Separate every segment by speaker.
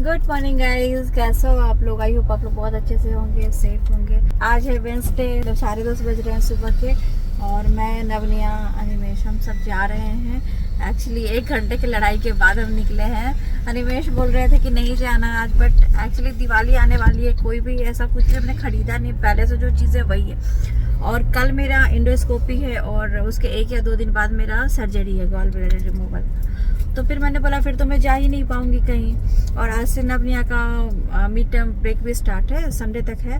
Speaker 1: Good morning guys, कैसे हो आप लोग? आई होप आप लोग बहुत अच्छे से होंगे, सेफ होंगे। आज है वेंसडे, 10:30 बज रहे हैं सुबह के और मैं, नवनिया, अनिमेश हम सब जा रहे हैं। एक्चुअली 1 घंटे की लड़ाई के बाद हम निकले हैं। अनिमेश बोल रहे थे कि नहीं जाना आज, बट एक्चुअली दिवाली आने वाली है, कोई भी ऐसा कुछ हमने खरीदा नहीं, पहले से जो चीज़ें वही है। और कल मेरा इंडोस्कोपी है और उसके 1 या 2 दिन बाद मेरा सर्जरी है, गॉल ब्लैडर रिमूवल। तो फिर मैंने बोला फिर तो मैं जा ही नहीं पाऊंगी कहीं। और आज से नवनिया का मिड टर्म ब्रेक भी स्टार्ट है, संडे तक है,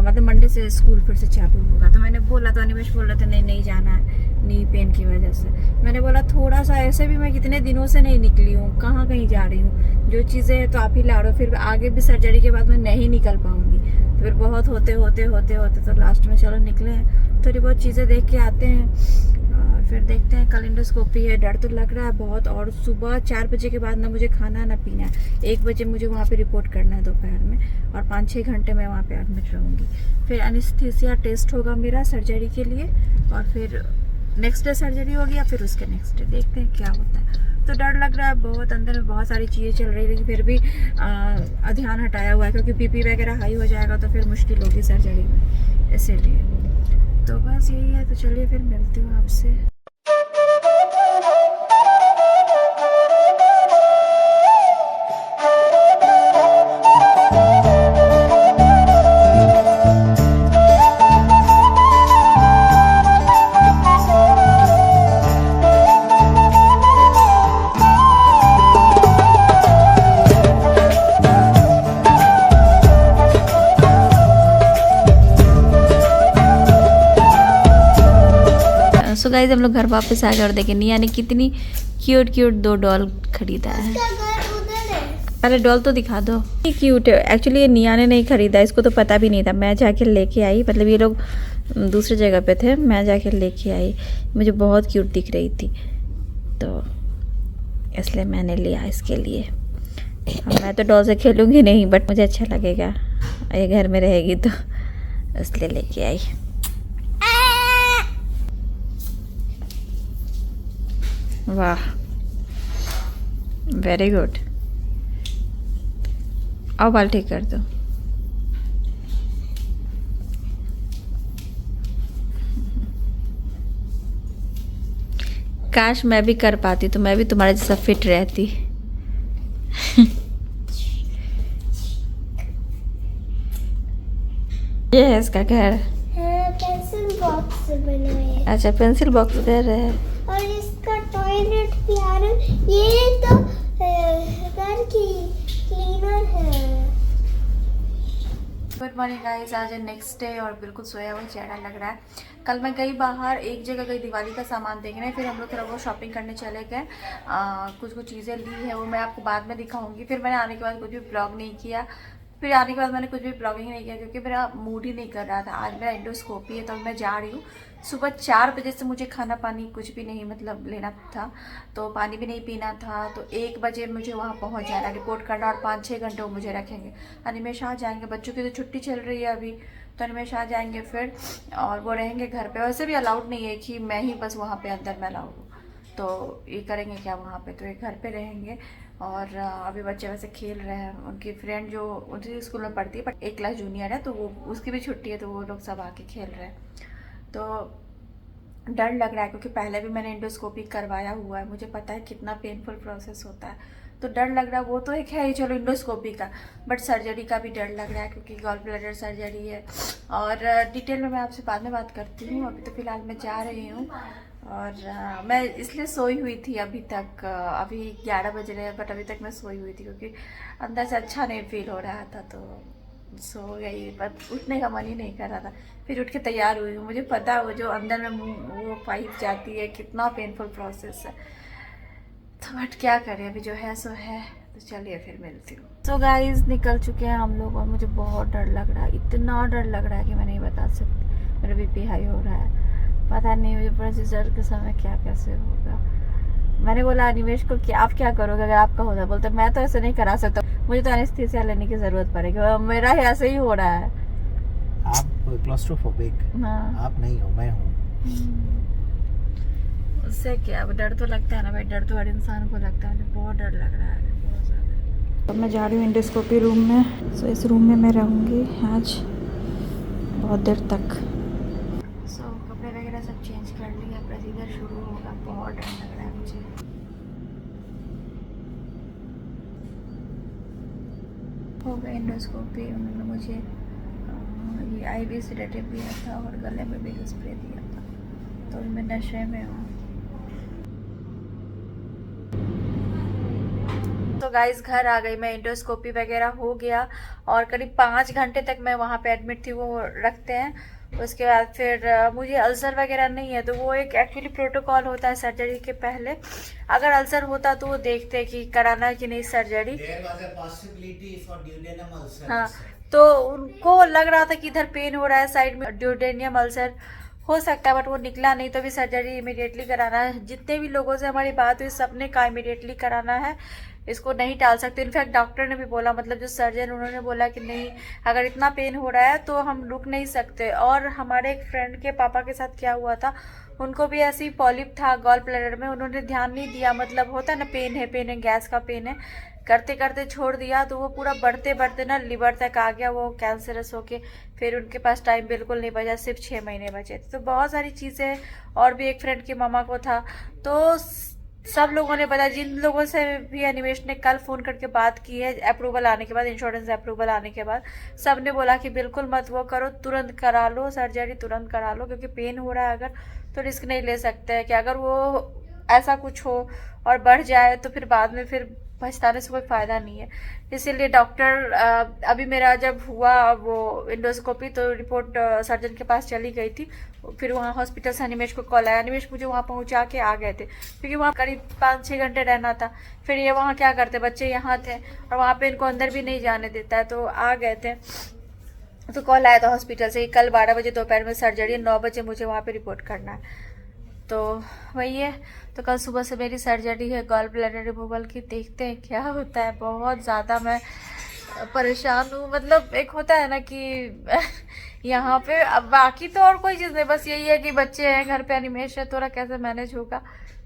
Speaker 1: मतलब मंडे से स्कूल फिर से चालू होगा। तो मैंने बोला, तो अनिमेश बोल रहे थे नहीं जाना है, नी पेन की वजह से। मैंने बोला थोड़ा सा, ऐसे भी मैं कितने दिनों से नहीं निकली हूँ, कहाँ कहीं जा रही हूँ, जो चीज़ें हैं तो आप ही ला रहे हो, फिर आगे भी सर्जरी के बाद मैं नहीं निकल पाऊंगी। तो फिर बहुत होते तो लास्ट में चलो निकले हैं, थोड़ी बहुत चीज़ें देख के आते हैं और फिर देखते हैं। कल इंडोस्कोपी है, डर तो लग रहा है बहुत। और सुबह 4 बजे के बाद ना मुझे खाना ना पीना है। 1 बजे मुझे वहाँ पे रिपोर्ट करना है दोपहर में, और 5-6 घंटे मैं वहाँ पे एडमिट रहूँगी। फिर एनेस्थीसिया टेस्ट होगा मेरा सर्जरी के लिए, और फिर नेक्स्ट डे सर्जरी होगी या फिर उसके नेक्स्ट डे देखते हैं क्या होता है। तो डर लग रहा है बहुत, अंदर में बहुत सारी चीज़ें चल रही है, लेकिन फिर भी ध्यान हटाया हुआ है, क्योंकि बीपी वगैरह हाई हो जाएगा तो फिर मुश्किल होगी सर्जरी में, इसीलिए। तो बस यही है। तो चलिए फिर मिलती हूँ आपसे। सो गाइस, हम लोग घर वापस आ गए और देखें निया ने कितनी क्यूट 2 डॉल खरीदा है। अरे डॉल तो दिखा दो, क्यूट है। एक्चुअली ये निया ने नहीं खरीदा, इसको तो पता भी नहीं था, मैं जाके लेके आई। मतलब ये लोग दूसरी जगह पे थे, मैं जाके लेके आई। मुझे बहुत क्यूट दिख रही थी तो इसलिए मैंने लिया इसके लिए। मैं तो डॉल से खेलूँगी नहीं, बट मुझे अच्छा लगेगा, ये घर में रहेगी तो इसलिए लेके आई। वाह, वेरी गुड। आओ बाल ठीक कर दो। काश मैं भी कर पाती तो मैं भी तुम्हारे जैसा फिट रहती। ये है इसका घर।
Speaker 2: पेंसिल बॉक्स बनाया।
Speaker 1: अच्छा, पेंसिल बॉक्स घर है।
Speaker 2: और इसका टॉयलेट भी आ रहा है। ये तो घर की क्लीनर है।
Speaker 1: गुड मॉर्निंग गाइस, आज है नेक्स्ट डे और बिल्कुल सोया हुआ चेहरा लग रहा है। कल मैं गई बाहर, एक जगह गई दिवाली का सामान देखने, फिर हम लोग थोड़ा बहुत शॉपिंग करने चले गए। कुछ चीज़ें ली है, वो मैं आपको बाद में दिखाऊंगी। फिर मैंने आने के बाद कुछ भी ब्लॉग नहीं किया। फिर आने के बाद मैंने कुछ भी ब्लॉगिंग नहीं किया, क्योंकि मेरा मूड ही नहीं कर रहा था। आज मेरा इंडोस्कोपी है तो मैं जा रही हूँ। सुबह 4 बजे से मुझे खाना पानी कुछ भी नहीं मतलब लेना था, तो पानी भी नहीं पीना था। तो 1 बजे मुझे वहाँ पहुँच जाना, रिपोर्ट करना, और 5-6 घंटे वो मुझे रखेंगे। अनिमेश आ जाएंगे, बच्चों की तो छुट्टी चल रही है अभी, तो अनिमेश आ जाएंगे फिर, और वो रहेंगे घर पे। वैसे भी अलाउड नहीं है कि मैं ही बस वहाँ पे अंदर में अलाउड हूँ, तो ये करेंगे क्या वहाँ पे, तो ये घर पे रहेंगे। और अभी बच्चे वैसे खेल रहे हैं, उनकी फ्रेंड जो उनकी स्कूल में पढ़ती है, बट 1 क्लास जूनियर है, तो वो उसकी भी छुट्टी है, तो वो लोग सब आके खेल रहे हैं। तो डर लग रहा है, क्योंकि पहले भी मैंने इंडोस्कोपी करवाया हुआ है, मुझे पता है कितना पेनफुल प्रोसेस होता है। तो डर लग रहा है, वो तो एक है ही चलो इंडोस्कोपी का, बट सर्जरी का भी डर लग रहा है, क्योंकि गॉल ब्लैडर सर्जरी है। और डिटेल में मैं आपसे बाद में बात करती हूँ, अभी तो फ़िलहाल मैं जा रही हूँ। और मैं इसलिए सोई हुई थी अभी तक, अभी 11 बज रहे हैं, बट अभी तक मैं सोई हुई थी, क्योंकि अंदर से अच्छा नहीं फील हो रहा था, तो सो गई। पर उठने का मन ही नहीं कर रहा था। फिर उठ के तैयार हुई हूँ, मुझे पता है वो जो अंदर में वो पाइप जाती है, कितना पेनफुल प्रोसेस है, तो बट क्या करें, अभी जो है सो है। तो चलिए फिर मिलती हूँ। तो गाइस, निकल चुके हैं हम लोग, और मुझे बहुत डर लग रहा है, इतना डर लग रहा है कि मैं नहीं बता सकती। मेरा बीपी हाई हो रहा है, पता नहीं मुझे प्रोसीजर के समय क्या कैसे होगा। मैंने बोला अनिमेश को कि आप क्या करोगे अगर आपका होता, बोलते मैं तो ऐसे नहीं करा सकता, मुझे तो एनेस्थीसिया लेने की जरूरत पड़ेगी, मेरा ही ऐसे ही हो रहा है।
Speaker 3: आप क्लॉस्ट्रोफोबिक,
Speaker 1: हाँ।
Speaker 3: आप नहीं हो, मैं हूँ।
Speaker 1: उससे क्या, अब डर तो लगता है ना भाई, डर तो हर इंसान को लगता है। बहुत डर लग रहा है, बहुत ज़्यादा। अब मैं जा रही हूँ एंडोस्कोपी रूम में। सो इस रूम में मैं रहूँगी आज बहुत देर तक। सो कपड़े वगैरह सब चेंज कर लिया, प्रोसीजर शुरू होगा। बहुत डर लग रहा है मुझे। हो गई एंडोस्कोपी। उन्होंने मुझे ये IV सेडेटिव दिया था और गले में भी स्प्रे दिया था, तो मैं नशे में हूँ। तो गाइस घर आ गई मैं, एंडोस्कोपी वगैरह हो गया और करीब 5 घंटे तक मैं वहाँ पे एडमिट थी। वो रखते हैं, उसके बाद फिर मुझे अल्सर वगैरह नहीं है, तो वो एक एक्चुअली प्रोटोकॉल होता है सर्जरी के पहले। अगर अल्सर होता तो वो देखते कि कराना है कि नहीं सर्जरी। हाँ, तो उनको लग रहा था कि इधर पेन हो रहा है साइड में, ड्यूडेनियम अल्सर हो सकता है, बट वो निकला नहीं, तो भी सर्जरी इमीडिएटली कराना है। जितने भी लोगों से हमारी बात हुई सबने कहा इमीडिएटली कराना है, इसको नहीं टाल सकते। इनफैक्ट डॉक्टर ने भी बोला, मतलब जो सर्जन, उन्होंने बोला कि नहीं, अगर इतना पेन हो रहा है तो हम रुक नहीं सकते। और हमारे एक फ्रेंड के पापा के साथ क्या हुआ था, उनको भी ऐसे ही पॉलिप था गॉल ब्लैडर में, उन्होंने ध्यान नहीं दिया, मतलब होता है ना पेन है गैस का पेन है, करते करते छोड़ दिया, तो वो पूरा बढ़ते बढ़ते ना लिवर तक आ गया, वो कैंसरस होके। फिर उनके पास टाइम बिल्कुल नहीं बचा, सिर्फ 6 महीने बचे थे। तो बहुत सारी चीज़ें। और भी एक फ्रेंड की मामा को था, तो सब लोगों ने बताया। जिन लोगों से भी एनिमेश ने कल फ़ोन करके बात की है अप्रूवल आने के बाद, इंश्योरेंस अप्रूवल आने के बाद, सब ने बोला कि बिल्कुल मत वो करो, तुरंत करा लो सर्जरी, तुरंत करा लो, क्योंकि पेन हो रहा है अगर, तो रिस्क नहीं ले सकते हैं कि अगर वो ऐसा कुछ हो और बढ़ जाए तो फिर बाद में फिर पछताने से कोई फ़ायदा नहीं है। इसीलिए डॉक्टर अभी मेरा जब हुआ वो एंडोस्कोपी, तो रिपोर्ट सर्जन के पास चली गई थी। फिर वहाँ हॉस्पिटल से अनिमेश को कॉल आया, अनिमेश मुझे वहाँ पहुँचा के आ गए थे, क्योंकि वहाँ करीब 5-6 घंटे रहना था। फिर ये वहाँ क्या करते, बच्चे यहाँ थे और वहाँ पे इनको अंदर भी नहीं जाने देता है, तो आ गए थे। तो कॉल आया था हॉस्पिटल से, कल 12 बजे दोपहर में सर्जरी, 9 बजे मुझे वहाँ पे रिपोर्ट करना है। तो वही है, तो कल सुबह से मेरी सर्जरी है गॉल ब्लैडर रिमूवल की। देखते हैं क्या होता है। बहुत ज़्यादा मैं परेशान हूँ, मतलब एक होता है ना कि यहाँ पे, अब बाकी तो और कोई चीज़ नहीं, बस यही है कि बच्चे हैं घर पे, एनिमेश है, थोड़ा कैसे मैनेज होगा।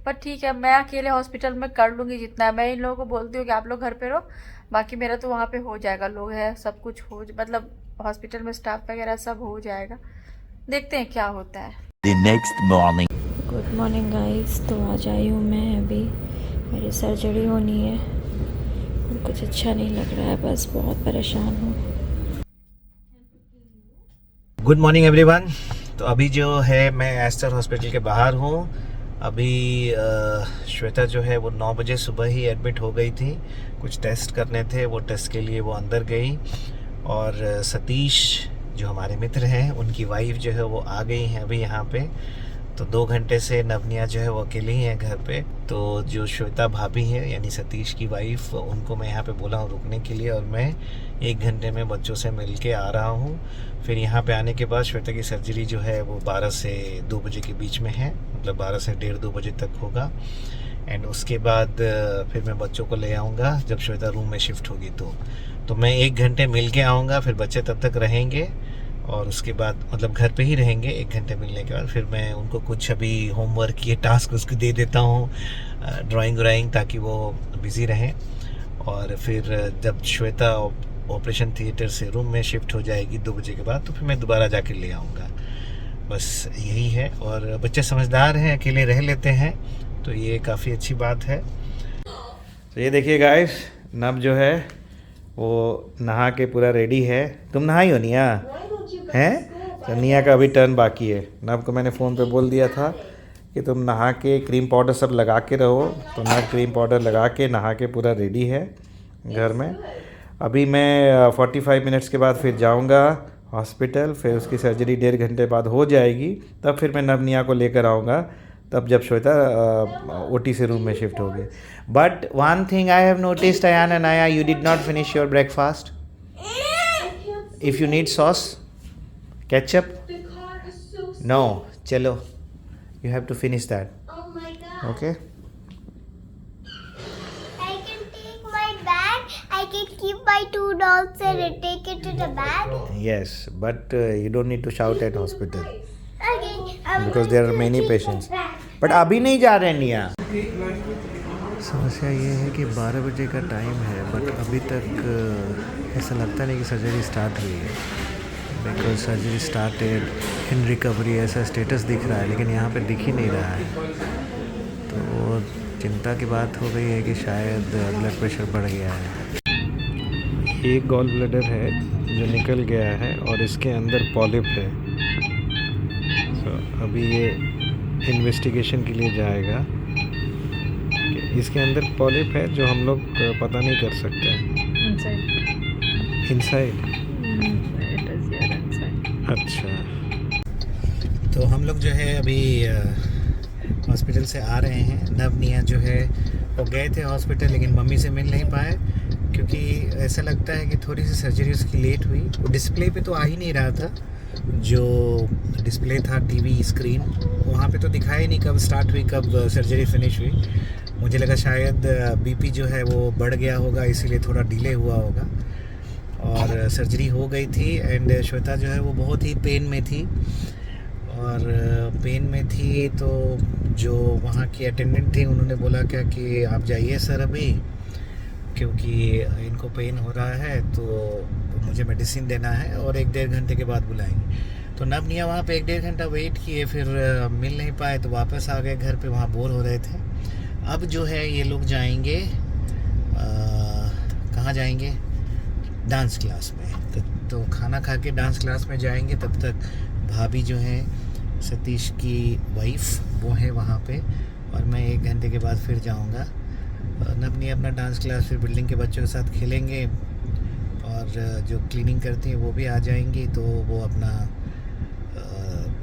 Speaker 1: पर ठीक है, मैं अकेले हॉस्पिटल में कर लूँगी जितना है। मैं इन लोगों को बोलती हूँ कि आप लोग घर पे रहो, बाकी मेरा तो वहाँ पे हो जाएगा, लोग है, सब कुछ हो, मतलब हॉस्पिटल में स्टाफ वगैरह सब हो जाएगा। देखते हैं क्या होता है।
Speaker 4: The next morning.
Speaker 1: Good morning guys. तो आज आई हूँ मैं, अभी मेरी सर्जरी होनी है। कुछ अच्छा नहीं लग रहा है, बस बहुत परेशान हूँ।
Speaker 3: Good morning everyone. तो अभी जो है मैं एस्टर हॉस्पिटल के बाहर हूँ। अभी श्वेता जो है वो 9 बजे सुबह ही एडमिट हो गई थी, कुछ टेस्ट करने थे, वो टेस्ट के लिए वो अंदर गई। और सतीश जो हमारे मित्र हैं, उनकी वाइफ जो है वो आ गई हैं अभी यहाँ पे। तो 2 घंटे से नवनिया जो है वो अकेली ही है घर पे। तो जो श्वेता भाभी है यानी सतीश की वाइफ, उनको मैं यहाँ पे बोला हूँ रुकने के लिए, और मैं 1 घंटे में बच्चों से मिल के आ रहा हूँ। फिर यहाँ पे आने के बाद श्वेता की सर्जरी जो है वो 12 से 2 बजे के बीच में है, मतलब 12 से 1:30-2 बजे तक होगा। एंड उसके बाद फिर मैं बच्चों को ले आऊँगा जब श्वेता रूम में शिफ्ट होगी। तो मैं 1 घंटे मिल के आऊँगा, फिर बच्चे तब तक रहेंगे और उसके बाद मतलब घर पे ही रहेंगे। 1 घंटे मिलने के बाद फिर मैं उनको कुछ अभी होमवर्क ये टास्क उसको दे देता हूँ, ड्राइंग, ताकि वो बिज़ी रहें। और फिर जब श्वेता ऑपरेशन थिएटर से रूम में शिफ्ट हो जाएगी 2 बजे के बाद, तो फिर मैं दोबारा जाके ले आऊँगा। बस यही है। और बच्चे समझदार हैं, अकेले रह लेते हैं, तो ये काफ़ी अच्छी बात है। तो ये देखिए गाइस, नब जो है वो नहा के पूरा रेडी है। तुम नहाई हो निया हैं? तो निया का अभी टर्न बाकी है। नब को मैंने फ़ोन पे बोल दिया था कि तुम नहा के क्रीम पाउडर सब लगा के रहो, तो नब क्रीम पाउडर लगा के नहा के पूरा रेडी है घर में। अभी मैं 45 मिनट्स के बाद फिर जाऊंगा हॉस्पिटल, फिर उसकी सर्जरी 1.5 घंटे बाद हो जाएगी, तब फिर मैं नवनिया को लेकर आऊँगा, तब जब श्वेता OT से रूम में शिफ्ट होगी। But one thing I have noticed, Ayaan and आया, you did not finish your breakfast. If you need sauce, ketchup, no, चलो, you have to finish that,
Speaker 2: Oh my god.
Speaker 3: Okay?
Speaker 2: I can take my bag. I can keep my 2 dolls and take it to the bag.
Speaker 3: Yes, but you don't need to shout at hospital
Speaker 2: Okay.
Speaker 3: because there are many patients. But अभी नहीं जा रहे निया। समस्या ये है कि 12 बजे का टाइम है बट अभी तक ऐसा लगता नहीं कि सर्जरी स्टार्ट हुई है, because surgery started in recovery ऐसा स्टेटस दिख रहा है, लेकिन यहाँ पे दिख ही नहीं रहा है। तो चिंता की बात हो गई है कि शायद ब्लड प्रेशर बढ़ गया है। एक गॉल ब्लैडर है जो निकल गया है और इसके अंदर पॉलिप है। तो अभी ये इन्वेस्टिगेशन के लिए जाएगा। इसके अंदर पॉलिप है जो हम लोग पता नहीं कर सकते। इनसाइड अच्छा। तो हम लोग जो है अभी हॉस्पिटल से आ रहे हैं। नवनिया जो है वो गए थे हॉस्पिटल, लेकिन मम्मी से मिल नहीं पाए क्योंकि ऐसा लगता है कि थोड़ी सी सर्जरी उसकी लेट हुई। वो डिस्प्ले पे तो आ ही नहीं रहा था, जो डिस्प्ले था टीवी स्क्रीन वहाँ पे तो दिखाई नहीं कब स्टार्ट हुई कब सर्जरी फिनिश हुई। मुझे लगा शायद बीपी जो है वो बढ़ गया होगा, इसीलिए थोड़ा डिले हुआ होगा। और सर्जरी हो गई थी एंड श्वेता जो है वो बहुत ही पेन में थी। और पेन में थी तो जो वहाँ की अटेंडेंट थी उन्होंने बोला क्या कि आप जाइए सर अभी, क्योंकि इनको पेन हो रहा है तो मुझे मेडिसिन देना है और 1-1.5 घंटे के बाद बुलाएंगे। तो नवनिया वहाँ पे 1-1.5 घंटा वेट किए, फिर मिल नहीं पाए तो वापस आ गए घर पे, वहाँ बोर हो रहे थे। अब जो है ये लोग जाएंगे कहाँ जाएंगे, डांस क्लास में। तो खाना खा के डांस क्लास में जाएंगे। तब तक भाभी जो है सतीश की वाइफ वो है वहाँ पे, और मैं 1 घंटे के बाद फिर जाऊँगा। नवनी अपना डांस क्लास फिर बिल्डिंग के बच्चों के साथ खेलेंगे, और जो क्लीनिंग करती हैं वो भी आ जाएंगी, तो वो अपना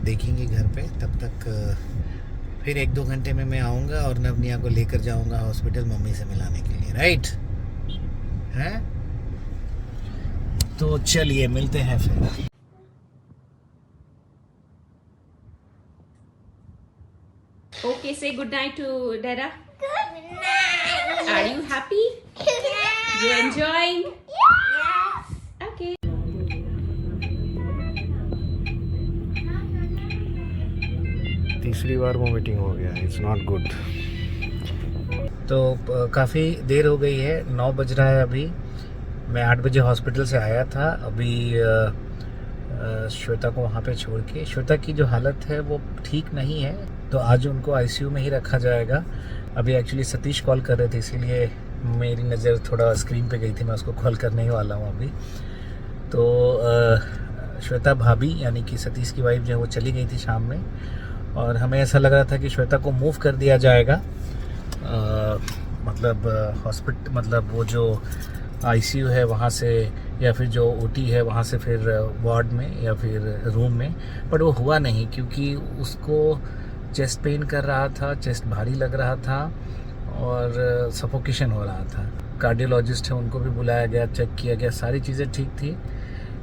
Speaker 3: देखेंगे घर पे। तब तक फिर 1-2 घंटे में मैं आऊँगा और नवनिया को लेकर जाऊँगा हॉस्पिटल मम्मी से मिलाने के लिए। राइट है? तो चलिए मिलते हैं फिर।
Speaker 4: Okay, say good night to Dada.
Speaker 2: Good night.
Speaker 4: Are you happy? You enjoying?
Speaker 2: Yes.
Speaker 4: Okay.
Speaker 3: तीसरी बार वोमिटिंग हो गया, इट्स नॉट गुड। तो काफ़ी देर हो गई है, 9 बज रहा है अभी। मैं 8 बजे हॉस्पिटल से आया था। अभी श्वेता को वहाँ पे छोड़ के, श्वेता की जो हालत है वो ठीक नहीं है, तो आज उनको आईसीयू में ही रखा जाएगा। अभी एक्चुअली सतीश कॉल कर रहे थे, इसीलिए मेरी नज़र थोड़ा स्क्रीन पे गई थी, मैं उसको कॉल करने ही वाला हूँ अभी। तो श्वेता भाभी यानी कि सतीश की वाइफ जो है वो चली गई थी शाम में, और हमें ऐसा लग रहा था कि श्वेता को मूव कर दिया जाएगा, मतलब हॉस्पिटल, मतलब वो जो आईसीयू है वहाँ से, या फिर जो ओटी है वहाँ से फिर वार्ड में या फिर रूम में। बट वो हुआ नहीं क्योंकि उसको चेस्ट पेन कर रहा था, चेस्ट भारी लग रहा था और सफोकेशन हो रहा था। कार्डियोलॉजिस्ट है उनको भी बुलाया गया, चेक किया गया, सारी चीज़ें ठीक थी,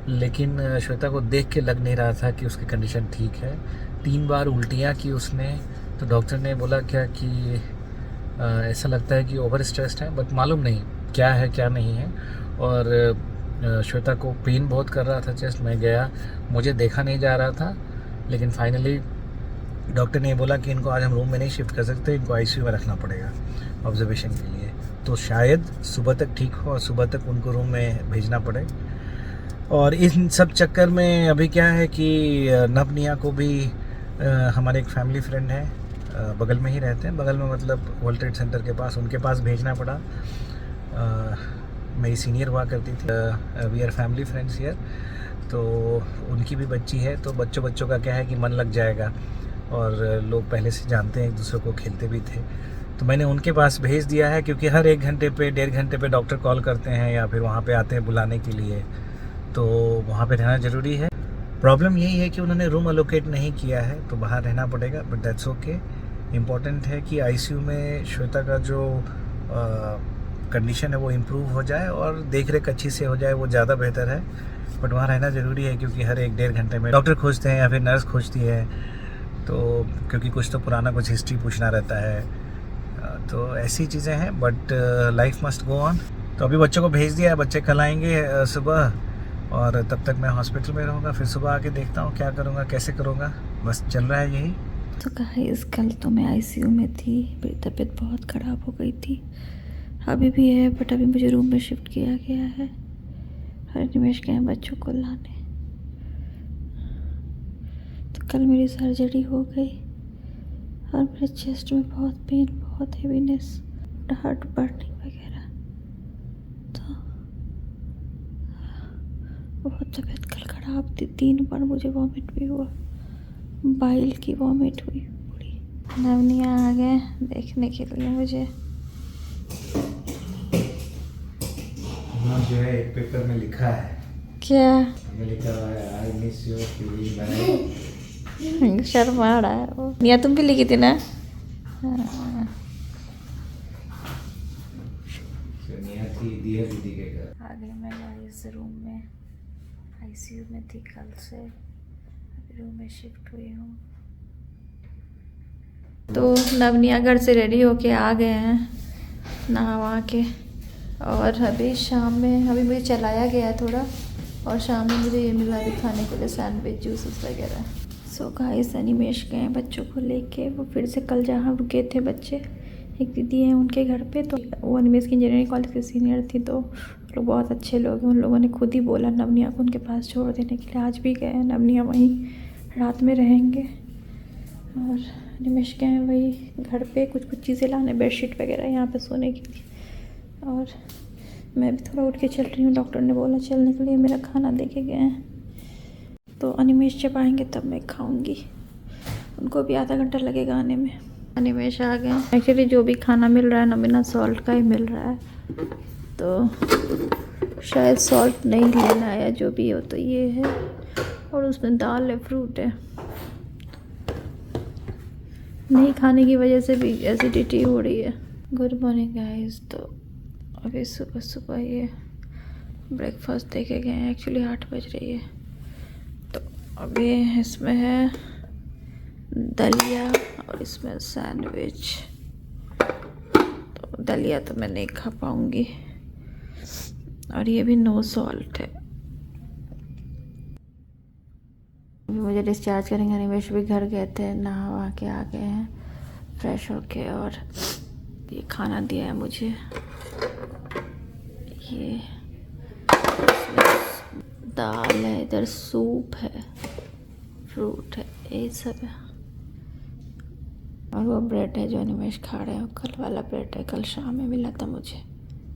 Speaker 3: लेकिन श्वेता को देख के लग नहीं रहा था कि उसकी कंडीशन ठीक है। 3 बार उल्टियाँ की उसने, तो डॉक्टर ने बोला क्या कि ऐसा लगता है कि ओवर स्ट्रेस्ड है, बट मालूम नहीं क्या है क्या नहीं है। और श्वेता को पेन बहुत कर रहा था चेस्ट में, गया, मुझे देखा नहीं जा रहा था, लेकिन फाइनली डॉक्टर ने बोला कि इनको आज हम रूम में नहीं शिफ्ट कर सकते, इनको आईसीयू में रखना पड़ेगा ऑब्जर्वेशन के लिए। तो शायद सुबह तक ठीक हो और सुबह तक उनको रूम में भेजना पड़े। और इन सब चक्कर में अभी क्या है कि नवनिया को भी हमारे एक फैमिली फ्रेंड है, बगल में ही रहते हैं, बगल में मतलब वर्ल्ड ट्रेड सेंटर के पास, उनके पास भेजना पड़ा। मेरी सीनियर हुआ करती थी, we are family friends here, तो उनकी भी बच्ची है, तो बच्चों का क्या है कि मन लग जाएगा, और लोग पहले से जानते हैं एक दूसरे को, खेलते भी थे। तो मैंने उनके पास भेज दिया है, क्योंकि हर 1 घंटे पे 1.5 घंटे पे डॉक्टर कॉल करते हैं या फिर वहाँ पे आते हैं बुलाने के लिए, तो वहाँ पे रहना ज़रूरी है। प्रॉब्लम यही है कि उन्होंने रूम अलोकेट नहीं किया है, तो बाहर रहना पड़ेगा, बट दैट्स ओके। इम्पॉर्टेंट है कि आईसीयू में श्वेता का जो कंडीशन है वो इम्प्रूव हो जाए और देख रेख अच्छी से हो जाए, वो ज़्यादा बेहतर है। बट वहाँ रहना ज़रूरी है, क्योंकि हर 1-1.5 घंटे में डॉक्टर खोजते हैं या फिर नर्स खोजती है, तो क्योंकि कुछ तो पुराना कुछ हिस्ट्री पूछना रहता है, तो ऐसी चीज़ें हैं। But life must go on. तो अभी बच्चों को भेज दिया है, बच्चे कल आएंगे सुबह, और तब तक मैं हॉस्पिटल में रहूँगा। फिर सुबह आके देखता हूँ क्या करूँगा, कैसे करूँगा, बस चल रहा है यही।
Speaker 1: तो गाइस कल तो मैं आईसीयू में थी, मेरी तबीयत बहुत ख़राब हो गई थी, अभी भी है, बट अभी मुझे रूम में शिफ्ट किया गया है। हर निमेश गए हैं बच्चों को लाने। तो कल मेरी सर्जरी हो गई और मेरे चेस्ट में बहुत पेन, बहुत हेवीनेस, हार्ट बर्निंग वगैरह। तो बहुत तबीयत कल ख़राब थी, 3 बार मुझे वॉमिट भी हुआ, बाइल की वॉमिट हुई पूरी। नवनिया आ गए देखने के लिए मुझे।
Speaker 3: जो है एक पेपर में लिखा है,
Speaker 1: क्या
Speaker 3: हमें लिखा हुआ है I miss your feeling bye.
Speaker 1: शर्मा रहा है वो। निया तुम भी लिखी थी ना? हाँ।
Speaker 3: सोनिया थी दिया दीदी के घर।
Speaker 1: आ गई मैं इस रूम में, आईसीयू में थी कल से, अभी रूम में शिफ्ट हुई हूँ। तो नवनिया घर से रेडी होके आ गए हैं नहा वहा के, और अभी शाम में अभी मुझे चलाया गया है थोड़ा, और शाम में मुझे ये मिला भी खाने के लिए सैंडविच, जूसेस वगैरह। सो गाइस अनिमेश गए बच्चों को लेके, वो फिर से कल जहाँ रुके थे बच्चे, एक दीदी है उनके घर पे, तो वो अनिमेश की इंजीनियरिंग कॉलेज की सीनियर थी, तो लोग बहुत अच्छे लोग हैं, उन लोगों ने खुद ही बोला नवनिया को उनके पास छोड़ देने के लिए। आज भी गए हैं, नवनिया वहीं रात में रहेंगे, और अनिमेश गए हैं वही घर पे कुछ चीज़ें लाने, बेडशीट वगैरह यहाँ पे सोने के लिए। और मैं भी थोड़ा उठ के चल रही हूँ, डॉक्टर ने बोला चलने के लिए, मेरा खाना दे के गए हैं। तो अनिमेश जब आएंगे तब मैं खाऊंगी, उनको भी आधा घंटा लगेगा आने में। अनिमेश आ गए। एक्चुअली जो भी खाना मिल रहा है ना बिना सॉल्ट का ही मिल रहा है, तो शायद सॉल्ट नहीं लेना है, जो भी हो। तो ये है, और उसमें दाल है, फ्रूट है। नहीं खाने की वजह से भी एसिडिटी हो रही है। Good morning guys. तो अभी सुबह सुबह ये ब्रेकफास्ट दे के गए हैं, एक्चुअली 8 बज रही है। तो अभी इसमें है दलिया और इसमें सैंडविच। तो दलिया तो मैं नहीं खा पाऊँगी, और ये भी नो सॉल्ट है। अभी मुझे डिस्चार्ज करेंगे, अनिमेश भी घर गए थे, नहा वहा के आ गए हैं फ्रेश होके, और ये खाना दिया है मुझे। ये दाल है, इधर सूप है, फ्रूट है, ये सब है, और वो ब्रेड है जो अनिमेश खा रहे हैं, कल वाला ब्रेड है, कल शाम में मिला था मुझे।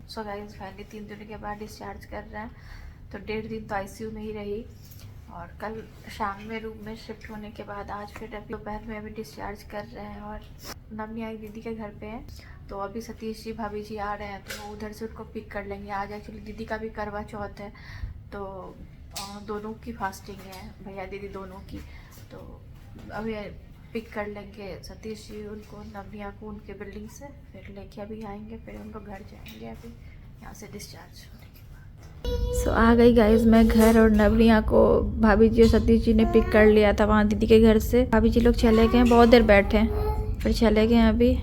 Speaker 1: सो गाइस फाइनली 3 दिन के बाद डिस्चार्ज कर रहे हैं। तो 1.5 दिन तो आईसीयू में ही रही, और कल शाम में रूम में शिफ्ट होने के बाद आज फिर अभी दोपहर में अभी डिस्चार्ज कर रहे हैं। और नवनिया दीदी के घर पे हैं, तो अभी सतीश जी भाभी जी आ रहे हैं, तो वो उधर से उनको पिक कर लेंगे। आज एक्चुअली दीदी का भी करवा चौथ है, तो दोनों की फास्टिंग है, भैया दीदी दोनों की। तो अभी पिक कर लेंगे सतीश जी उनको, नवनिया को उनके बिल्डिंग से, फिर लेके अभी आएंगे, फिर उनको घर जाएंगे अभी यहाँ से डिस्चार्ज होने के बाद। सो आ गई गाइज मैं घर, और नवनिया को भाभी जी और सतीश जी ने पिक कर लिया था वहाँ दीदी के घर से। भाभी जी लोग चले गए, बहुत देर बैठे, फिर चले गए अभी,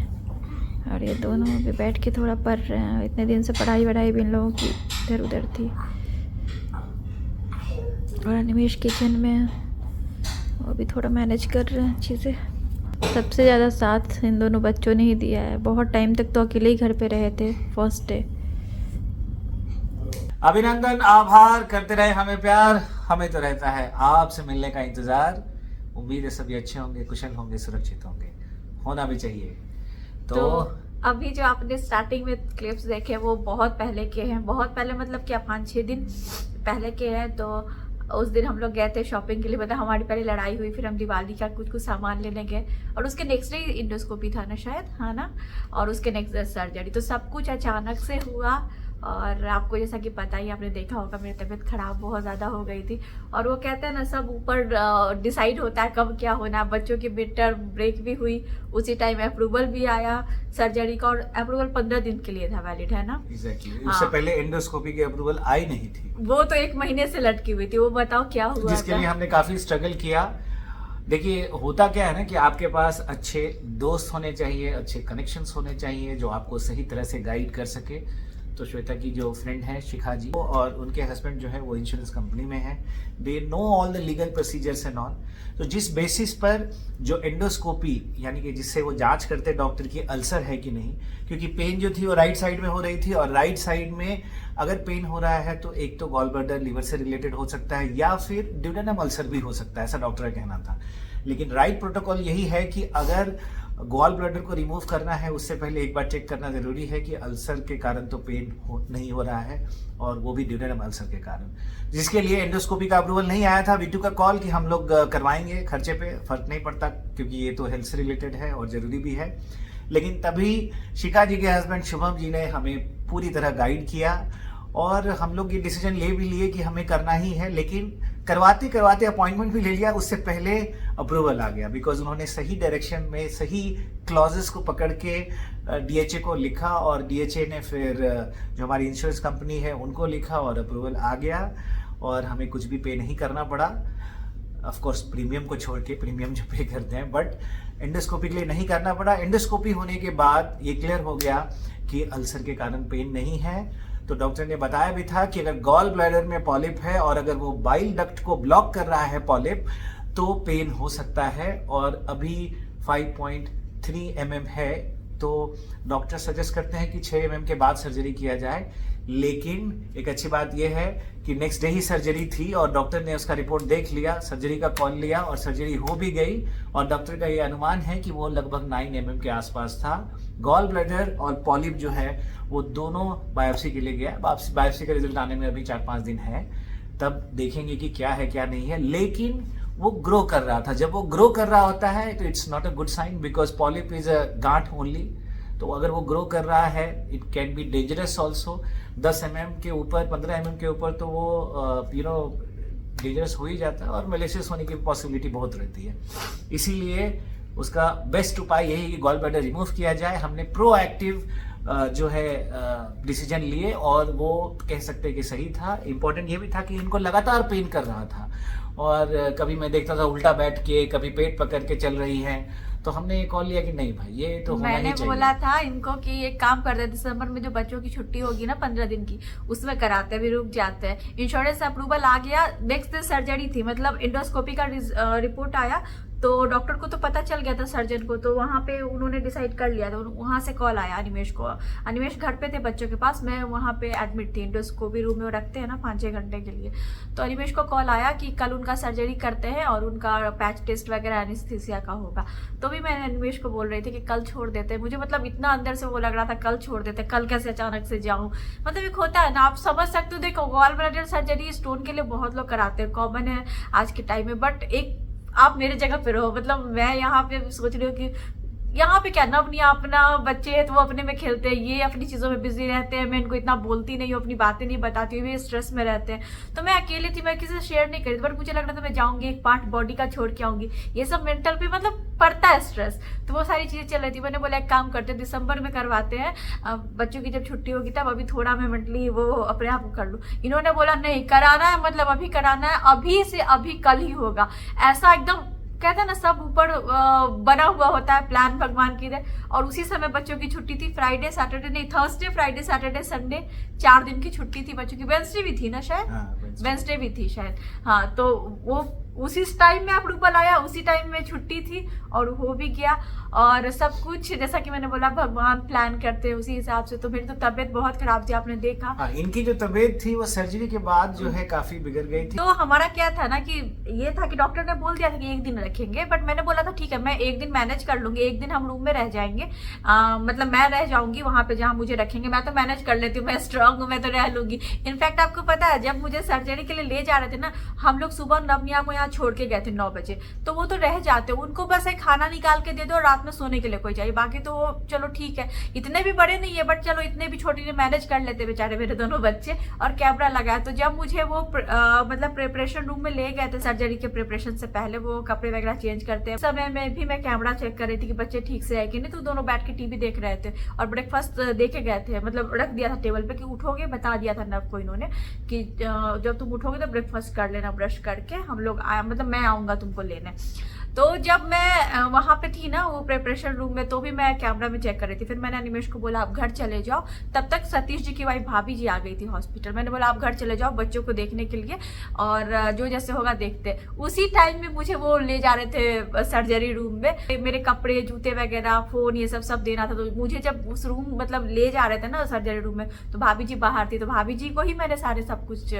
Speaker 1: और ये दोनों अभी बैठ के थोड़ा पढ़ रहे हैं। इतने दिन से पढ़ाई वढ़ाई भी इन लोगों की इधर उधर थी। और अनिमेश किचन में है, वो भी थोड़ा मैनेज कर रहे हैं चीज़ें। सबसे ज़्यादा साथ इन दोनों बच्चों ने ही दिया है, बहुत टाइम तक तो अकेले ही घर पे रहे थे फर्स्ट डे।
Speaker 3: अभिनंदन, आभार, करते रहे हमें प्यार, हमें तो रहता है आपसे मिलने का इंतजार। उम्मीद है सभी अच्छे होंगे, कुशल होंगे, सुरक्षित होंगे, होना भी चाहिए। तो
Speaker 1: अभी जो आपने स्टार्टिंग में क्लिप्स देखे वो बहुत पहले के हैं, बहुत पहले मतलब क्या 5-6 दिन पहले के हैं। तो उस दिन हम लोग गए थे शॉपिंग के लिए, मतलब हमारी पहले लड़ाई हुई, फिर हम दिवाली का कुछ सामान लेने गए, और उसके नेक्स्ट डे इंडोस्कोपी था ना शायद, हाँ ना, और उसके नेक्स्ट डे सर्जरी। तो सब कुछ अचानक से हुआ, और आपको जैसा कि पता ही, आपने देखा होगा मेरी तबीयत ख़राब बहुत ज़्यादा हो गई थी। और वो कहते हैं ना सब ऊपर डिसाइड होता है कब क्या होना है। बच्चों की मिड टर्म ब्रेक भी हुई, उसी टाइम अप्रूवल भी आया सर्जरी का, और अप्रूवल 15 दिन के लिए था वैलिड, है ना।
Speaker 3: Exactly. उससे पहले एंडोस्कोपी की अप्रूवल आई नहीं थी,
Speaker 1: वो तो 1 महीने से लटकी हुई थी। वो बताओ क्या हुआ,
Speaker 3: जिसके लिए हमने काफी स्ट्रगल किया। देखिए होता क्या है ना कि आपके पास अच्छे दोस्त होने चाहिए, अच्छे कनेक्शंस होने चाहिए जो आपको सही तरह से गाइड कर सके। तो श्वेता की जो फ्रेंड है शिखा जी और उनके हस्बैंड जो है वो इंश्योरेंस कंपनी में है, they know all the legal procedures and all. तो जिस बेसिस पर जो एंडोस्कोपी यानी कि जिससे वो जांच करते डॉक्टर की अल्सर है कि नहीं, क्योंकि पेन जो थी वो राइट साइड में हो रही थी और राइट साइड में अगर पेन हो रहा है तो एक तो गॉल ब्लैडर लीवर से रिलेटेड हो सकता है या फिर ड्यूडेनम अल्सर भी हो सकता है, ऐसा डॉक्टर का कहना था। लेकिन राइट प्रोटोकॉल यही है कि अगर गॉल ब्लैडर को रिमूव करना है उससे पहले एक बार चेक करना जरूरी है कि अल्सर के कारण तो पेन नहीं हो रहा है और वो भी ड्यूडेनम अल्सर के कारण, जिसके लिए एंडोस्कोपी का अप्रूवल नहीं आया था। वीटू का कॉल कि हम लोग करवाएंगे, खर्चे पे फर्क नहीं पड़ता क्योंकि ये तो हेल्थ से रिलेटेड है और जरूरी भी है। लेकिन तभी शिखा जी के हस्बैंड शुभम जी ने हमें पूरी तरह गाइड किया और हम लोग ये डिसीजन ले भी लिए कि हमें करना ही है। लेकिन करवाते करवाते अपॉइंटमेंट भी ले लिया, उससे पहले अप्रूवल आ गया बिकॉज उन्होंने सही डायरेक्शन में सही क्लॉजेस को पकड़ के डीएचए को लिखा और डीएचए ने फिर जो हमारी इंश्योरेंस कंपनी है उनको लिखा और अप्रूवल आ गया और हमें कुछ भी पे नहीं करना पड़ा। ऑफ कोर्स प्रीमियम को छोड़ के, प्रीमियम जो पे करते हैं, बट एंडोस्कोपी के लिए नहीं करना पड़ा। एंडोस्कोपी होने के बाद ये क्लियर हो गया कि अल्सर के कारण पेन नहीं है। तो डॉक्टर ने बताया भी था कि अगर गॉल ब्लैडर में पॉलिप है और अगर वो बाइल डक्ट को ब्लॉक कर रहा है पॉलिप तो पेन हो सकता है और अभी 5.3 mm है। तो डॉक्टर सजेस्ट करते हैं कि 6 mm के बाद सर्जरी किया जाए। लेकिन एक अच्छी बात यह है कि नेक्स्ट डे ही सर्जरी थी और डॉक्टर ने उसका रिपोर्ट देख लिया, सर्जरी का कॉल लिया और सर्जरी हो भी गई और डॉक्टर का ये अनुमान है कि वो लगभग 9 mm के आसपास था। गॉल ब्लैडर और पॉलिप जो है वो दोनों बायोप्सी के लिए गया। बायोप्सी का रिजल्ट आने में अभी 4-5 दिन है, तब देखेंगे कि क्या है क्या नहीं है। लेकिन वो ग्रो कर रहा था। जब वो ग्रो कर रहा होता है तो it's not a good sign because polyp is a गांठ ओनली। तो अगर वो ग्रो कर रहा है it can be dangerous also. 10 mm के ऊपर, 15 mm के ऊपर तो वो डेंजरस हो ही जाता है और मेलिशियस होने की पॉसिबिलिटी बहुत रहती है। इसीलिए उसका बेस्ट उपाय यही है कि गॉल ब्लैडर रिमूव किया जाए। हमने प्रोएक्टिव जो है डिसीजन लिए और वो कह सकते हैं कि सही था। इम्पोर्टेंट ये भी था कि इनको लगातार पेन कर रहा था और कभी मैं देखता था उल्टा बैठ के, कभी पेट पकड़ के चल रही हैं। तो हमने ये कॉल लिया कि नहीं भाई ये तो होना ही चाहिए।
Speaker 1: मैंने बोला था इनको कि एक काम करते हैं, दिसंबर में जो बच्चों की छुट्टी होगी ना 15 दिन की, उसमें कराते हैं, भी रुक जाते हैं। इंश्योरेंस अप्रूवल आ गया, नेक्स्ट दिन सर्जरी थी, मतलब इंडोस्कोपी का रिपोर्ट आया तो डॉक्टर को तो पता चल गया था, सर्जन को, तो वहाँ पे उन्होंने डिसाइड कर लिया था। वहाँ से कॉल आया अनिमेश को। अनिमेश घर पे थे बच्चों के पास, मैं वहाँ पे एडमिट थी। इंडोस्कोपी रूम में रखते हैं ना 5-6 घंटे के लिए। तो अनिमेश को कॉल आया कि कल उनका सर्जरी करते हैं और उनका पैच टेस्ट वगैरह एनेस्थीसिया का होगा। तो भी मैं अनिमेश को बोल रही थी कि कल छोड़ देते हैं। मुझे मतलब इतना अंदर से वो लग रहा था कल छोड़ देते, कल कैसे अचानक से जाऊँ। मतलब एक होता है ना, आप समझ सकते हो। देखो गॉल ब्लैडर सर्जरी स्टोन के लिए बहुत लोग कराते हैं, कॉमन है आज के टाइम में। बट एक आप मेरे जगह पे रहो, मतलब मैं यहाँ पे सोच रही हूँ कि यहाँ पे क्या ना, अपनी अपना बच्चे हैं तो वो अपने में खेलते हैं, ये अपनी चीज़ों में बिजी रहते हैं। मैं इनको इतना बोलती नहीं हूँ, अपनी बातें नहीं बताती हूँ, ये स्ट्रेस में रहते हैं। तो मैं अकेली थी, मैं किसी से शेयर नहीं करी थी, बट मुझे लग रहा था मैं जाऊँगी, एक पार्ट बॉडी का छोड़ के आऊँगी। ये सब मेंटल पे मतलब पड़ता है स्ट्रेस, तो वो सारी चीज़ें चल रही थी। मैंने बोला एक काम करते हैं, दिसंबर में करवाते हैं, बच्चों की जब छुट्टी होगी तब, अभी थोड़ा मैं मेंटली वो अपने आप कर लूँ। इन्होंने बोला नहीं कराना है, मतलब अभी कराना है, अभी से अभी कल ही होगा। ऐसा एकदम कहते हैं ना, सब ऊपर बना हुआ होता है प्लान भगवान की तरह। और उसी समय बच्चों की छुट्टी थी, फ्राइडे सैटरडे नहीं, थर्सडे फ्राइडे सैटरडे संडे 4 दिन की छुट्टी थी बच्चों की। वेंसडे भी थी ना शायद, वेंसडे भी थी शायद, हाँ। तो वो उसी टाइम में अप्रूवल आया, उसी टाइम में छुट्टी थी और हो भी गया। और सब कुछ जैसा कि मैंने बोला भगवान प्लान करते हैं उसी हिसाब से। तो मेरी तो तबीयत बहुत खराब थी, आपने देखा।
Speaker 3: इनकी जो तबीयत थी वो सर्जरी के बाद जो है काफी बिगड़ गई थी।
Speaker 1: तो हमारा क्या था ना कि ये था कि डॉक्टर ने बोल दिया था कि 1 दिन रखेंगे, बट मैंने बोला था ठीक है मैं 1 दिन मैनेज कर लूंगी, 1 दिन हम रूम में रह जाएंगे, मतलब मैं रह जाऊंगी वहां पे जहां मुझे रखेंगे। मैं तो मैनेज कर लेती हूँ, मैं स्ट्रांग हूँ, मैं तो रह लूंगी। इनफैक्ट आपको पता है जब मुझे सर्जरी के लिए ले जा रहे थे ना, हम लोग सुबह नवनिया को यहाँ छोड़ के गए थे 9 बजे। तो वो तो रह जाते, उनको बस एक खाना निकाल के दे दो, रात में सोने के लिए कोई चाहिए, बाकी तो वो चलो ठीक है। इतने भी बड़े नहीं है, बट चलो इतने भी छोटी मैनेज कर लेते बेचारे मेरे दोनों बच्चे। और कैमरा लगाया, तो जब मुझे वो मतलब प्रिपरेशन रूम में ले गए थे, सर्जरी के प्रिपरेशन से पहले वो कपड़े वगैरह चेंज करते हैं, समय में भी मैं कैमरा चेक कर रही थी कि बच्चे ठीक से है कि नहीं। तो दोनों बैठ के टीवी देख रहे थे और ब्रेकफास्ट देके गए थे, मतलब रख दिया था टेबल पे कि उठोगे, बता दिया था नर्व को इन्होंने कि जब तुम उठोगे तो ब्रेकफास्ट कर लेना, ब्रश करके हम लोग मतलब मैं आऊंगा तुमको लेने। तो जब मैं वहाँ पे थी ना वो प्रिपरेशन रूम में, तो भी मैं कैमरा में चेक कर रही थी। फिर मैंने अनिमेश को बोला आप घर चले जाओ। तब तक सतीश जी की वाइफ भाभी जी आ गई थी हॉस्पिटल। मैंने बोला आप घर चले जाओ बच्चों को देखने के लिए, और जो जैसे होगा देखते। उसी टाइम में मुझे वो ले जा रहे थे सर्जरी रूम में, मेरे कपड़े जूते वगैरह फोन ये सब देना था। तो मुझे जब उस रूम मतलब ले जा रहे थे ना सर्जरी रूम में, तो भाभी जी बाहर थी, तो भाभी जी को ही मैंने सारे सब कुछ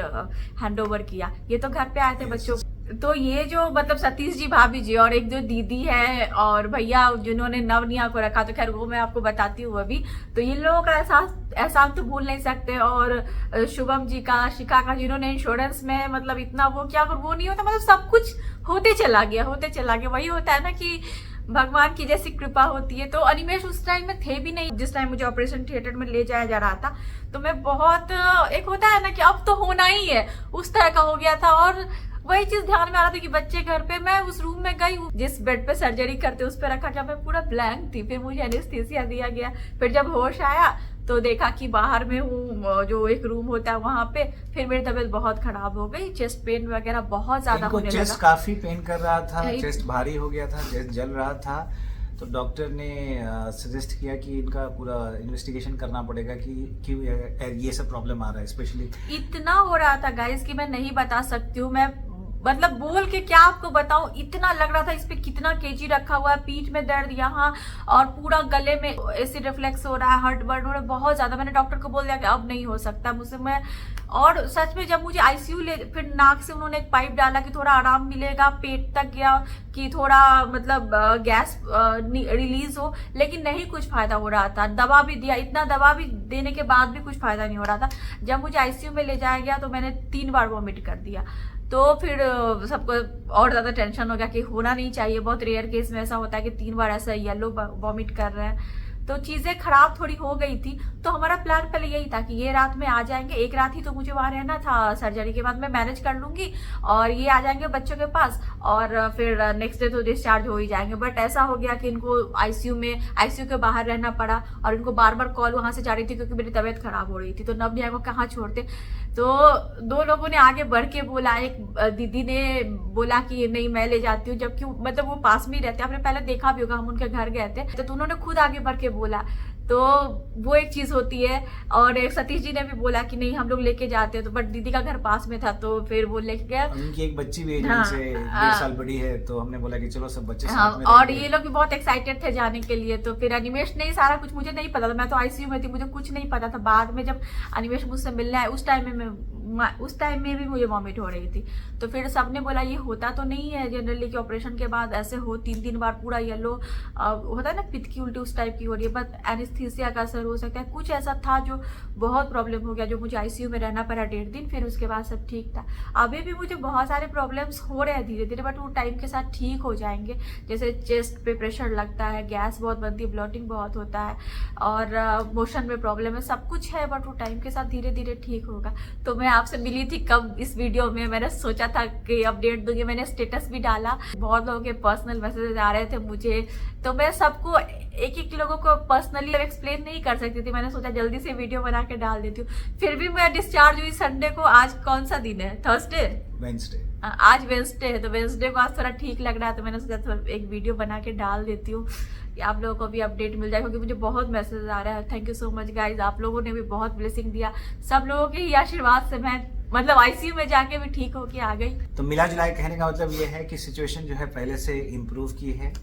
Speaker 1: हैंड ओवर किया। ये तो घर पे आए थे बच्चों। तो ये जो मतलब सतीश जी भाभी जी और एक जो दीदी है और भैया जिन्होंने नवनिया को रखा, तो खैर वो मैं आपको बताती हूँ अभी। तो इन लोगों का एहसास तो भूल नहीं सकते। और शुभम जी का, शिखा का, जिन्होंने इंश्योरेंस में मतलब इतना वो क्या, अगर वो नहीं होता मतलब सब कुछ होते चला गया। वही होता है ना कि भगवान की जैसी कृपा होती है। तो अनिमेश उस टाइम में थे भी नहीं जिस टाइम मुझे ऑपरेशन थिएटर में ले जाया जा रहा था। तो मैं बहुत, एक होता है ना कि अब तो होना ही है, उस तरह का हो गया था। और वही चीज ध्यान में आ रहा था कि बच्चे घर पे, मैं उस रूम में गई, जिस बेड पे सर्जरी करते उस पे रखा गया, मैं पूरा ब्लैंक थी। फिर मुझे एनेस्थीसिया दिया गया। फिर जब होश आया तो देखा कि बाहर में हूँ, जो एक रूम होता है वहां पे। फिर मेरी तबीयत बहुत खराब हो गई, चेस्ट पेन वगैरह बहुत ज्यादा होने लगा।
Speaker 3: चेस्ट काफी पेन कर रहा था, चेस्ट भारी हो गया था, चेस्ट जल रहा था। तो डॉक्टर ने सजेस्ट किया कि इनका पूरा इन्वेस्टिगेशन करना पड़ेगा कि क्यों ये सब प्रॉब्लम आ रहा है। स्पेशली
Speaker 1: इतना हो रहा था गाइस कि मैं नहीं बता सकती हूँ। मैं मतलब बोल के क्या आपको बताऊं, इतना लग रहा था इस पे कितना केजी रखा हुआ है। पीठ में दर्द यहाँ, और पूरा गले में एसिड रिफ्लेक्स हो रहा है, हार्ट बर्न हो रहा है बहुत ज्यादा। मैंने डॉक्टर को बोल दिया कि अब नहीं हो सकता मुझसे। मैं और सच में जब मुझे आईसीयू ले, फिर नाक से उन्होंने एक पाइप डाला कि थोड़ा आराम मिलेगा, पेट तक गया कि थोड़ा मतलब गैस रिलीज हो, लेकिन नहीं कुछ फायदा हो रहा था। दवा भी दिया, इतना दवा भी देने के बाद भी कुछ फायदा नहीं हो रहा था। जब मुझे आईसीयू में ले जाया गया तो मैंने 3 बार वॉमिट कर दिया। तो फिर सबको और ज्यादा टेंशन हो गया कि होना नहीं चाहिए। बहुत रेयर केस में ऐसा होता है कि 3 बार ऐसा येलो वॉमिट कर रहे हैं। तो चीजें खराब थोड़ी हो गई थी। तो हमारा प्लान पहले यही था कि ये रात में आ जाएंगे, एक रात ही तो मुझे वहां रहना था, सर्जरी के बाद मैं मैनेज कर लूंगी, और ये आ जाएंगे बच्चों के पास, और फिर नेक्स्ट डे तो डिस्चार्ज हो ही जाएंगे। बट ऐसा हो गया कि इनको आईसीयू के बाहर रहना पड़ा, और इनको बार बार कॉल वहां से जा रही थी क्योंकि मेरी तबीयत खराब हो रही थी। तो नवनिया को कहाँ छोड़ते। तो 2 लोगों ने आगे बढ़ के बोला, एक दीदी ने बोला कि नहीं मैं ले जाती हूँ, जबकि मतलब वो पास में ही रहते, आपने पहले देखा भी होगा, हम उनके घर गए थे। तो उन्होंने खुद आगे बढ़ के बोला। तो वो एक चीज होती है। और एक सतीश जी ने भी बोला कि नहीं हम लोग लेके जाते हैं, तो बट दीदी का घर पास में था तो फिर वो लेके गया।
Speaker 3: उनकी एक बच्ची भी है जिनसे 1.5 साल बड़ी है, तो हमने बोला कि चलो सब बच्चे साथ में
Speaker 1: और ये लोग भी बहुत एक्साइटेड थे जाने के लिए। तो फिर अनिमेश ने सारा कुछ, मुझे नहीं पता था, मैं तो आईसीयू में थी, मुझे कुछ नहीं पता था। बाद में जब अनिमेश मुझसे मिलने आए उस टाइम में भी मुझे वॉमिट हो रही थी। तो फिर सबने बोला ये होता तो नहीं है जनरली कि ऑपरेशन के बाद ऐसे हो 3 बार पूरा येलो होता है ना, पित्त की उल्टी उस टाइप की हो रही है, बट एनेस्थीसिया का असर हो सकता है। कुछ ऐसा था जो बहुत प्रॉब्लम हो गया, जो मुझे आईसीयू में रहना पड़ा 1.5 दिन। फिर उसके बाद सब ठीक था। अभी भी मुझे बहुत सारे प्रॉब्लम्स हो रहे हैं धीरे धीरे, बट वो टाइम के साथ ठीक हो जाएंगे। जैसे चेस्ट पे प्रेशर लगता है, गैस बहुत बनती है, ब्लॉटिंग बहुत होता है, और मोशन में प्रॉब्लम है, सब कुछ है, बट वो टाइम के साथ धीरे धीरे ठीक होगा। तो मैं आपसे मिली थी कब, इस वीडियो में मैंने सोचा था कि अपडेट दूंगी। मैंने स्टेटस भी डाला, बहुत लोगों के पर्सनल मैसेजेस आ रहे थे मुझे, तो मैं सबको एक लोगों को पर्सनली एक्सप्लेन नहीं कर सकती थी। मैंने सोचा जल्दी से वीडियो बना के डाल देती हूँ। फिर भी मैं डिस्चार्ज हुई संडे को। आज कौन सा दिन है, थर्सडे,
Speaker 3: वेडनेसडे,
Speaker 1: आज वेडनेसडे है। तो वेडनेसडे को आज थोड़ा ठीक लग रहा है, तो मैंने सोचा थोड़ा एक वीडियो बना के डाल देती हूँ, आप लोगों को भी अपडेट मिल जाए, क्योंकि मुझे बहुत मैसेज आ रहा है। Thank you so much guys, आप लोगों ने भी बहुत ब्लेसिंग दिया। सब लोगों के ही आशीर्वाद से मैं मतलब आईसीयू में जाके भी ठीक होके आ गई।
Speaker 3: तो मिला जुला कहने का मतलब ये है कि सिचुएशन जो है पहले से इम्प्रूव की है,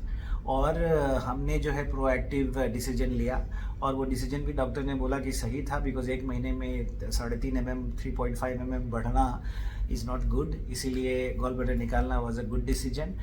Speaker 3: और हमने जो है प्रोएक्टिव डिसीजन लिया, और वो डिसीजन भी डॉक्टर ने बोला कि सही था। बिकॉज 1 महीने में 3.5 mm 3.5 mm बढ़ना इज़ नॉट गुड, इसीलिए गॉल ब्लैडर निकालना वाज अ गुड डिसीजन।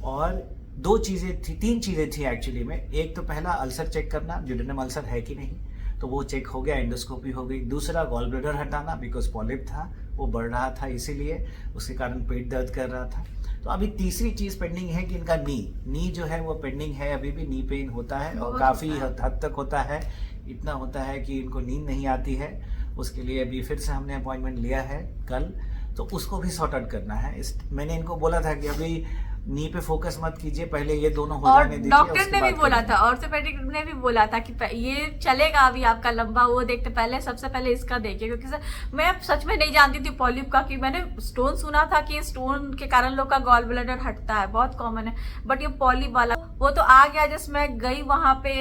Speaker 3: और 2 चीज़ें थी, 3 चीज़ें थी एक्चुअली में। एक तो पहला अल्सर चेक करना, ड्यूडेनम अल्सर है कि नहीं, तो वो चेक हो गया, एंडोस्कोपी हो गई। दूसरा गॉल ब्लैडर हटाना, बिकॉज पॉलिप था, वो बढ़ रहा था, इसीलिए उसके कारण पेट दर्द कर रहा था। तो अभी तीसरी चीज पेंडिंग है कि इनका नी जो है वो पेंडिंग है। अभी भी नी पेन होता है, और काफी हद तक होता है। इतना होता है कि इनको नींद नहीं आती है। उसके लिए अभी फिर से हमने अपॉइंटमेंट लिया है कल, तो उसको भी सॉर्ट आउट करना है। मैंने इनको बोला था कि अभी नी पे फोकस मत कीजिए, पहले ये दोनों हो
Speaker 1: और
Speaker 3: जाने दीजिए।
Speaker 1: डॉक्टर
Speaker 3: उसके
Speaker 1: ने भी
Speaker 3: बाद
Speaker 1: बोला
Speaker 3: करेंगे।
Speaker 1: था, ऑर्थोपेडिक ने भी बोला था कि ये चलेगा अभी आपका लंबा, वो देखते पहले सबसे पहले इसका देखिए, क्योंकि सर मैं सच में नहीं जानती थी पॉलिप का, कि मैंने स्टोन सुना था कि स्टोन के कारण लोग का गॉल ब्लैडर हटता है, बहुत कॉमन है, बट ये पॉलिप वाला वो तो आ गया। जैसे मैं गई वहां पे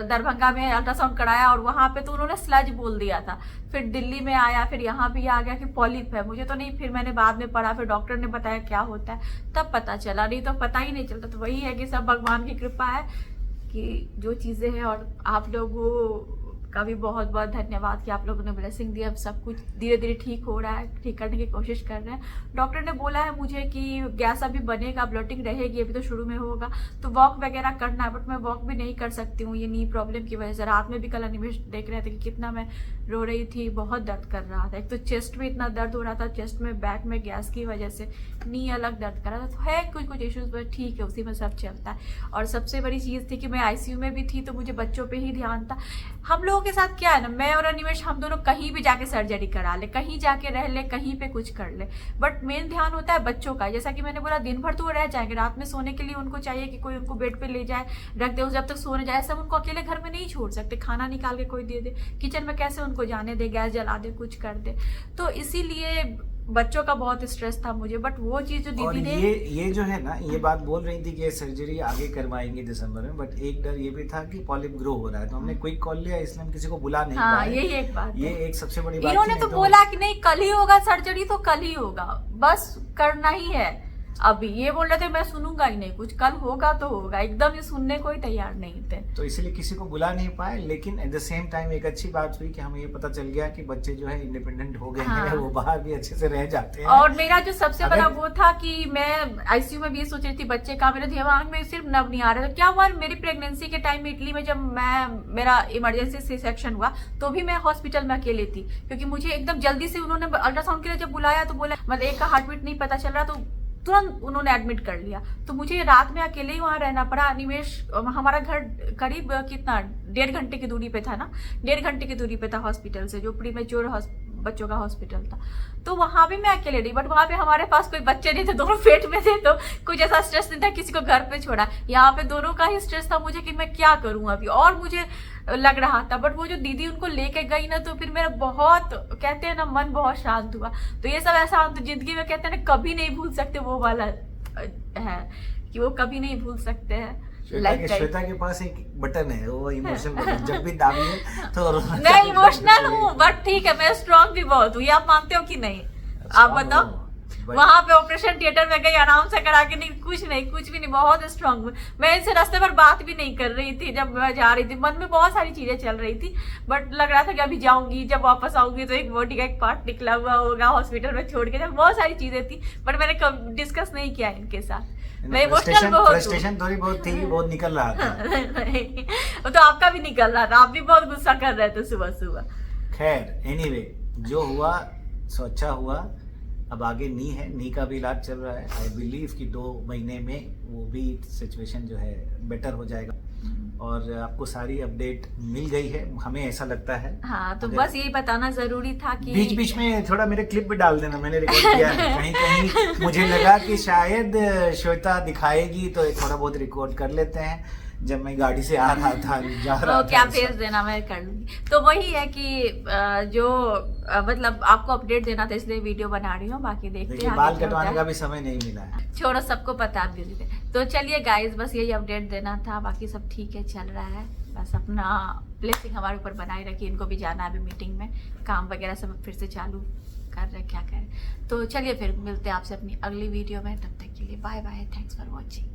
Speaker 1: दरभंगा में अल्ट्रासाउंड कराया, और वहां पे तो उन्होंने स्लज बोल दिया था, फिर दिल्ली में आया, फिर यहाँ भी आ गया कि पॉलिप है, मुझे तो नहीं, फिर मैंने बाद में पढ़ा, फिर डॉक्टर ने बताया क्या होता है, तब पता चला, नहीं तो पता ही नहीं चलता। तो वही है कि सब भगवान की कृपा है कि जो चीज़ें हैं, और आप लोगों का भी बहुत बहुत धन्यवाद कि आप लोगों ने ब्लेसिंग दी। अब सब कुछ धीरे धीरे ठीक हो रहा है, ठीक करने की कोशिश कर रहे हैं। डॉक्टर ने बोला है मुझे कि गैस अभी बनेगा, ब्लोटिंग रहेगी, अभी तो शुरू में होगा, तो वॉक वगैरह करना है, बट मैं वॉक भी नहीं कर सकती हूँ ये नी प्रॉब्लम की वजह से। रात में भी कल अनिमेश देख रहे थे कि कितना मैं रो रही थी, बहुत दर्द कर रहा था, एक तो चेस्ट में इतना दर्द हो रहा था, चेस्ट में बैक में गैस की वजह से नी अलग दर्द कर रहा था, तो है कुछ इश्यूज, बट ठीक है, उसी में सब चलता है। और सबसे बड़ी चीज़ थी कि मैं आईसीयू में भी थी, तो मुझे बच्चों पे ही ध्यान था। हम लोगों के साथ क्या है ना, मैं और अनिमेश हम दोनों कहीं भी जाके सर्जरी करा ले, कहीं जाके रह ले, कहीं पे कुछ कर ले, बट मेन ध्यान होता है बच्चों का। जैसा कि मैंने बोला, दिन भर तो वो रह जाएंगे, रात में सोने के लिए उनको चाहिए कि कोई उनको बेड पे ले जाए, रख दे, जब तक सोने जाए। सब उनको अकेले घर में नहीं छोड़ सकते, खाना निकाल के कोई दे दे, किचन में कैसे उनको जाने दे, गैस जला दे, कुछ कर दे, तो इसीलिए बच्चों का बहुत स्ट्रेस था मुझे। बट वो चीज जो
Speaker 3: और
Speaker 1: दीदी ने
Speaker 3: ये जो है ना, ये बात बोल रही थी कि सर्जरी आगे करवाएंगे दिसंबर में, बट एक डर ये भी था कि पॉलिप ग्रो हो रहा है, तो हमने क्विक कॉल लिया, इसलिए हम किसी को बुला नहीं
Speaker 1: हाँ,
Speaker 3: पाए।
Speaker 1: यही एक बात
Speaker 3: ये
Speaker 1: है।
Speaker 3: एक सबसे बड़ी बात
Speaker 1: इन्होंने
Speaker 3: थी,
Speaker 1: तो
Speaker 3: नहीं
Speaker 1: बोला कि नहीं कल ही होगा सर्जरी, तो कल ही होगा, बस करना ही है। अभी ये बोल रहे थे मैं सुनूंगा ही नहीं कुछ, कल होगा तो होगा, एकदम ये सुनने को ही तैयार नहीं थे।
Speaker 3: तो इसलिए किसी को बुला नहीं पाए। लेकिन एट द सेम टाइम एक अच्छी बात हुई कि हमें ये पता चल गया कि बच्चे जो है इंडिपेंडेंट हो गए
Speaker 1: हाँ।
Speaker 3: हैं, वो बाहर भी अच्छे से रह जाते हैं।
Speaker 1: और मेरा जो सबसे बड़ा
Speaker 3: अगर-
Speaker 1: वो था कि मैं आईसीयू में भी ये सोच रही थी बच्चे का, मेरे दिमाग में सिर्फ नब नहीं आ रहा था। क्या हुआ, मेरी प्रेगनेंसी के टाइम में इटली में जब मेरा इमरजेंसी सी सेक्शन हुआ, तो भी मैं हॉस्पिटल में अकेले थी, क्योंकि मुझे एकदम जल्दी से उन्होंने अल्ट्रासाउंड के लिए जब बुलाया तो बोला मतलब एक का हार्ट बीट नहीं पता चल रहा, तो तुरंत उन्होंने एडमिट कर लिया। तो मुझे रात में अकेले ही वहां रहना पड़ा। अनिमेश हमारा घर करीब कितना 1.5 घंटे की दूरी पे था ना, 1.5 घंटे की दूरी पे था हॉस्पिटल से, जो प्रीमेच्योर बच्चों का हॉस्पिटल था। तो वहां भी मैं अकेले रही, बट वहां पे हमारे पास कोई बच्चे नहीं थे, दोनों पेट में थे, तो कुछ ऐसा स्ट्रेस नहीं था किसी को घर पे छोड़ा। यहाँ पे दोनों का ही स्ट्रेस था मुझे कि मैं क्या करूं अभी, और मुझे लग रहा था। बट वो जो दीदी उनको लेके गई ना, तो फिर मेरा बहुत, कहते हैं ना, मन बहुत शांत हुआ। तो ये सब ऐसा हम तो जिंदगी में कहते हैं ना, कभी नहीं भूल सकते, वो वाला है कि वो कभी नहीं भूल सकते हैं।
Speaker 3: श्वेता के पास एक बटन है, वो इमोशनल बटन, जब भी दाबिए तो
Speaker 1: मैं इमोशनल हूँ, बट ठीक है, मैं स्ट्रांग भी बहुत हूँ, ये आप मानते हो कि नहीं? आप बताओ। वहां पे ऑपरेशन थिएटर में गई, आराम से करा के, नहीं कुछ भी नहीं, बहुत स्ट्रांग हूँ मैं। इनसे रास्ते पर बात भी नहीं कर रही थी जब मैं जा रही थी, मन में बहुत सारी चीजें चल रही थी, बट लग रहा था कि अभी जाऊंगी, जब वापस आऊंगी तो एक बॉडी का एक पार्ट निकला हुआ होगा हॉस्पिटल में छोड़ के, जब बहुत सारी चीजें थी, बट मैंने कभी डिस्कस नहीं किया इनके साथ। मैं इमोशनल बहुत हूँ।
Speaker 3: फ्रस्ट्रेशन थोड़ी बहुत थी, बहुत निकल रहा था।
Speaker 1: नहीं, वो तो आपका भी निकल रहा था, आप भी बहुत गुस्सा कर रहे थे सुबह सुबह।
Speaker 3: खैर एनीवे, जो हुआ सो अच्छा हुआ। अब आगे नी है, नी का भी इलाज चल रहा है। आई बिलीव कि 2 महीने में वो भी सिचुएशन जो है बेटर हो जाएगा। और आपको सारी अपडेट मिल गई है, हमें ऐसा लगता है।
Speaker 1: हाँ, तो बस यही बताना जरूरी था कि
Speaker 3: बीच बीच में थोड़ा मेरे क्लिप भी डाल देना, मैंने रिकॉर्ड किया है। कहीं कहीं मुझे लगा कि शायद श्वेता दिखाएगी, तो थोड़ा बहुत रिकॉर्ड कर लेते हैं। जब मैं गाड़ी से आ रहा था, जा रहा था,
Speaker 1: क्या भेज देना, मैं कर लूंगी। तो वही है कि जो मतलब आपको अपडेट देना था, इसलिए वीडियो बना रही हूँ। बाकी देखते
Speaker 3: देखिए,
Speaker 1: हैं
Speaker 3: बाल
Speaker 1: आगे क्या
Speaker 3: कटवाने
Speaker 1: होता
Speaker 3: का
Speaker 1: है।
Speaker 3: भी समय नहीं मिला है।
Speaker 1: छोड़ो, सबको पता आप बिजी थे। तो चलिए गाइस, बस यही अपडेट देना था, बाकी सब ठीक है, चल रहा है। बस अपना ब्लेसिंग हमारे ऊपर बनाए रखिए। इनको भी जाना है अभी मीटिंग में, काम वगैरह सब फिर से चालू कर रहे, क्या करें। तो चलिए फिर मिलते हैं आपसे अपनी अगली वीडियो में, तब तक के लिए bye bye, thanks for watching.